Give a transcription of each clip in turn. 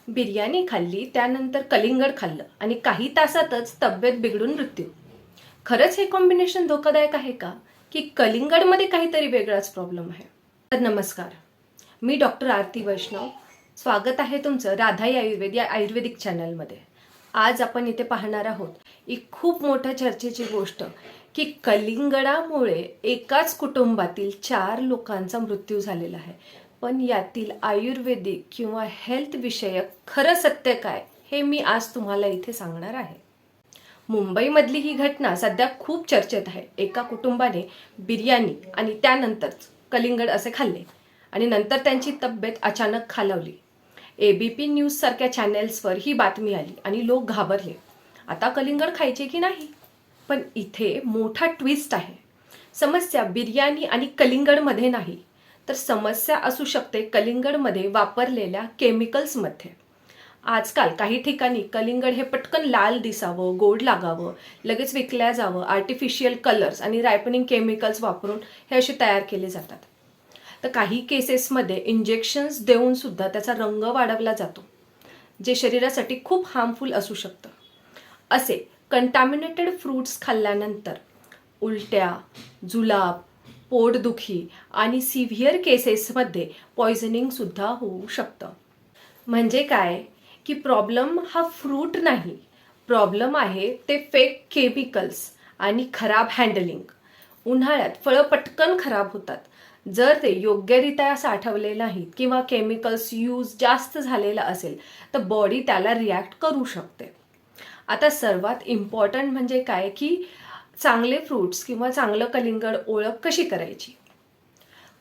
बिर्याणी खाल्ली, त्यानंतर कलिंगड खाल्लं आणि काही तासातच तब्येत बिघडून मृत्यू. खरंच हे कॉम्बिनेशन धोकादायक आहे का, की कलिंगडमध्ये काहीतरी वेगळाच प्रॉब्लेम आहे? तर नमस्कार, मी डॉक्टर आरती वैष्णव. स्वागत आहे तुमचं राधाई आयुर्वेद या आयुर्वेदिक चॅनलमध्ये. आज आपण इथे पाहणार आहोत एक खूप मोठ्या चर्चेची गोष्ट, की कलिंगडामुळे एकाच कुटुंबातील 4 लोकांचा मृत्यू झालेला आहे. पण यातील आयुर्वेदिक किंवा हेल्थ विषयक खरं सत्य काय, हे मी आज तुम्हाला इथे सांगणार आहे. मुंबईमधली ही घटना सध्या खूप चर्चेत आहे. एका कुटुंबाने बिर्याणी आणि त्यानंतरच कलिंगड असे खाल्ले आणि नंतर त्यांची तब्येत अचानक खालावली. ABP न्यूज सारख्या चॅनेल्सवर ही बातमी आली आणि लोक घाबरले. आता कलिंगड खायचे की नाही? पण इथे मोठा ट्विस्ट आहे. समस्या बिर्याणी आणि कलिंगडमध्ये नाही, तर समस्या असू शकते कलिंगडमध्ये वापरलेल्या केमिकल्समध्ये. आजकाल काही ठिकाणी कलिंगड हे पटकन लाल दिसावं, गोड लागावं, लगेच विकल्या जावं, आर्टिफिशियल कलर्स आणि रायपनिंग केमिकल्स वापरून हे असे तयार केले जातात. तर काही केसेसमध्ये इंजेक्शन्स देऊन सुद्धा त्याचा रंग वाढवला जातो, जे शरीरासाठी खूप हार्मफुल असू शकतं. असे कंटॅमिनेटेड फ्रूट्स खाल्ल्यानंतर उलट्या, जुलाब, पोटदुखी आणि सिव्हिअर केसेसमध्ये पॉयझनिंगसुद्धा होऊ शकतं. म्हणजे काय, की प्रॉब्लेम हा फ्रूट नाही, प्रॉब्लेम आहे ते फेक केमिकल्स आणि खराब हँडलिंग. उन्हाळ्यात फळं पटकन खराब होतात जर ते योग्यरित्या साठवले नाहीत किंवा केमिकल्स यूज जास्त झालेला असेल, तर बॉडी त्याला रिॲक्ट करू शकते. आता सर्वात इम्पॉर्टंट म्हणजे काय, की चांगले फ्रूट्स किंवा चांगलं कलिंगड ओळख कशी करायची?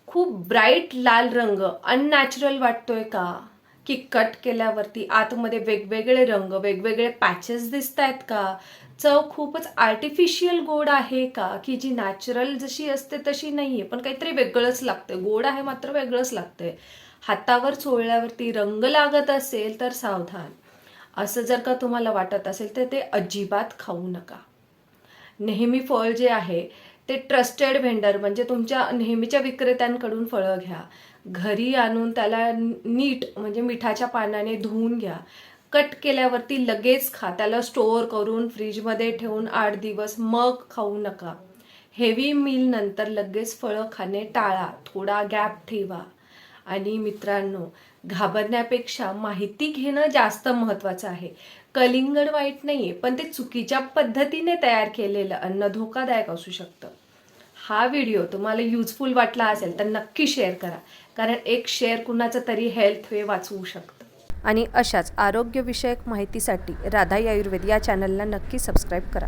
खूप ब्राईट लाल रंग अननॅचरल वाटतोय का, की कट केल्यावरती आतमध्ये वेगवेगळे रंग, वेगवेगळे पॅचेस दिसत आहेत का? चव खूपच आर्टिफिशियल गोड आहे का, की जी नॅचरल जशी असते तशी नाहीये, पण काहीतरी वेगळंच लागतंय. गोड आहे मात्र वेगळंच लागतंय. हातावर चोळल्यावरती रंग लागत असेल तर सावधान. असं जर का तुम्हाला वाटत असेल तर ते अजिबात खाऊ नका. नेहमी फळ जे आहे ते ट्रस्टेड व्हेंडर म्हणजे तुमच्या नेहमीच्या विक्रेत्यांकडून फळं घ्या. घरी आणून त्याला नीट म्हणजे मिठाच्या पाण्याने धुवून घ्या. कट केल्यावरती लगेच खा. त्याला स्टोअर करून फ्रीजमध्ये ठेवून 8 दिवस मग खाऊ नका. हेवी मील नंतर लगेच फळं खाणे टाळा. थोडा गॅप ठेवा. आणि मित्रांनो, घाबरण्यापेक्षा माहिती घेणं जास्त महत्त्वाचं आहे. कलिंगड वाईट नाहीये, पण ते चुकीच्या पद्धतीने तयार केलेलं अन्न धोकादायक असू शकतं. हा व्हिडिओ तुम्हाला युजफुल वाटला असेल तर नक्की शेअर करा, कारण एक शेअर कुणाचं तरी हेल्थ वे वाचवू शकतं. आणि अशाच आरोग्यविषयक माहितीसाठी राधाई आयुर्वेद या चॅनलला नक्की सबस्क्राईब करा.